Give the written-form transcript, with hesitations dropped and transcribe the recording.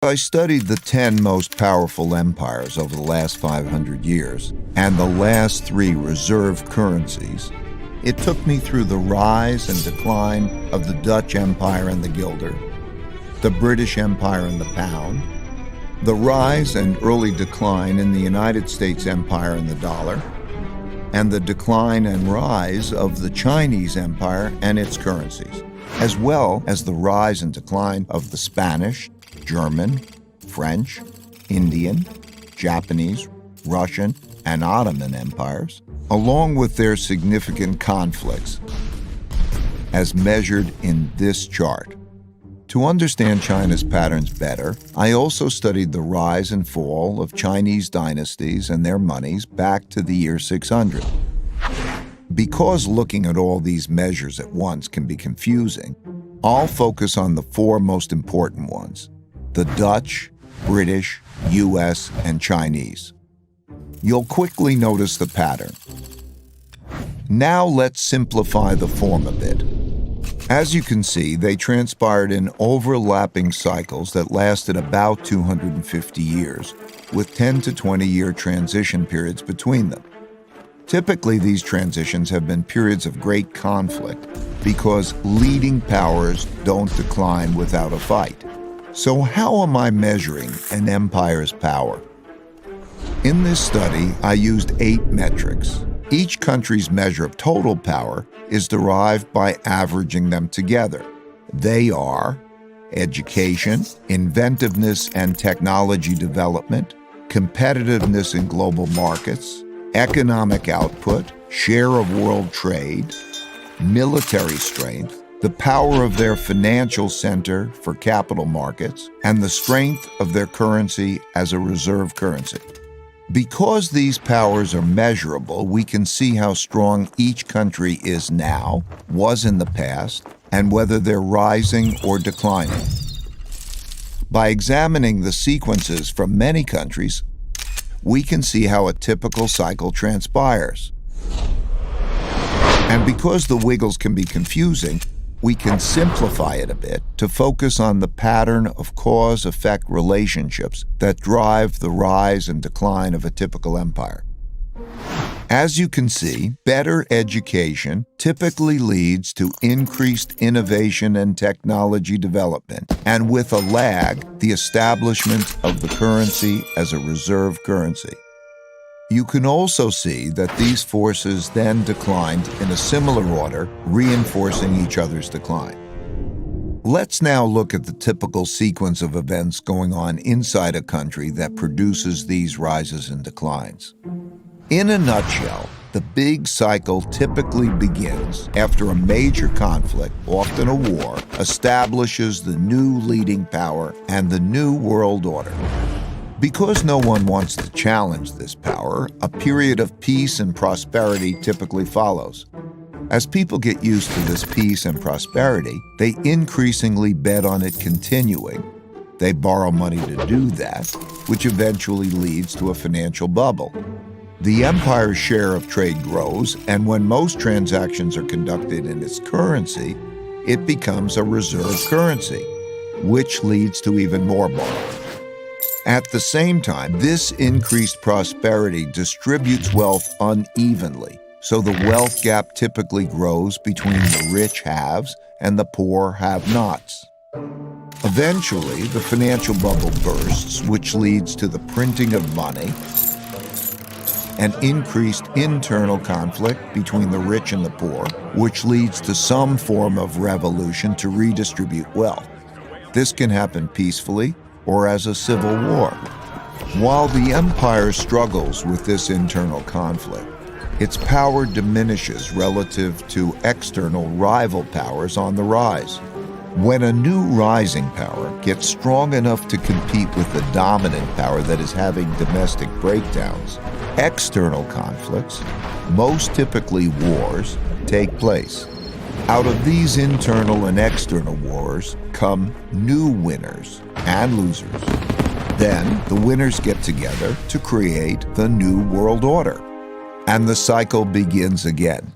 I studied the 10 most powerful empires over the last 500 years and the last 3 reserve currencies. It took me through the rise and decline of the Dutch Empire and the guilder, the British Empire and the pound, the rise and early decline in the United States Empire and the dollar, and the decline and rise of the Chinese Empire and its currencies, as well as the rise and decline of the Spanish, German, French, Indian, Japanese, Russian, and Ottoman empires, along with their significant conflicts, as measured in this chart. To understand China's patterns better, I also studied the rise and fall of Chinese dynasties and their monies back to the year 600. Because looking at all these measures at once can be confusing, I'll focus on the 4 most important ones: the Dutch, British, US, and Chinese. You'll quickly notice the pattern. Now let's simplify the form a bit. As you can see, they transpired in overlapping cycles that lasted about 250 years, with 10 to 20-year transition periods between them. Typically, these transitions have been periods of great conflict because leading powers don't decline without a fight. So how am I measuring an empire's power? In this study, I used 8 metrics. Each country's measure of total power is derived by averaging them together. They are education, inventiveness and technology development, competitiveness in global markets, economic output, share of world trade, military strength, the power of their financial center for capital markets, and the strength of their currency as a reserve currency. Because these powers are measurable, we can see how strong each country is now, was in the past, and whether they're rising or declining. By examining the sequences from many countries, we can see how a typical cycle transpires. And because the wiggles can be confusing, we can simplify it a bit to focus on the pattern of cause-effect relationships that drive the rise and decline of a typical empire. As you can see, better education typically leads to increased innovation and technology development, and with a lag, the establishment of the currency as a reserve currency. You can also see that these forces then declined in a similar order, reinforcing each other's decline. Let's now look at the typical sequence of events going on inside a country that produces these rises and declines. In a nutshell, the big cycle typically begins after a major conflict, often a war, establishes the new leading power and the new world order. Because no one wants to challenge this power, a period of peace and prosperity typically follows. As people get used to this peace and prosperity, they increasingly bet on it continuing. They borrow money to do that, which eventually leads to a financial bubble. The empire's share of trade grows, and when most transactions are conducted in its currency, it becomes a reserve currency, which leads to even more borrowing. At the same time, this increased prosperity distributes wealth unevenly, so the wealth gap typically grows between the rich haves and the poor have-nots. Eventually, the financial bubble bursts, which leads to the printing of money and increased internal conflict between the rich and the poor, which leads to some form of revolution to redistribute wealth. This can happen peacefully or as a civil war. While the empire struggles with this internal conflict, its power diminishes relative to external rival powers on the rise. When a new rising power gets strong enough to compete with the dominant power that is having domestic breakdowns, external conflicts, most typically wars, take place. Out of these internal and external wars come new winners and losers. Then the winners get together to create the new world order, and the cycle begins again.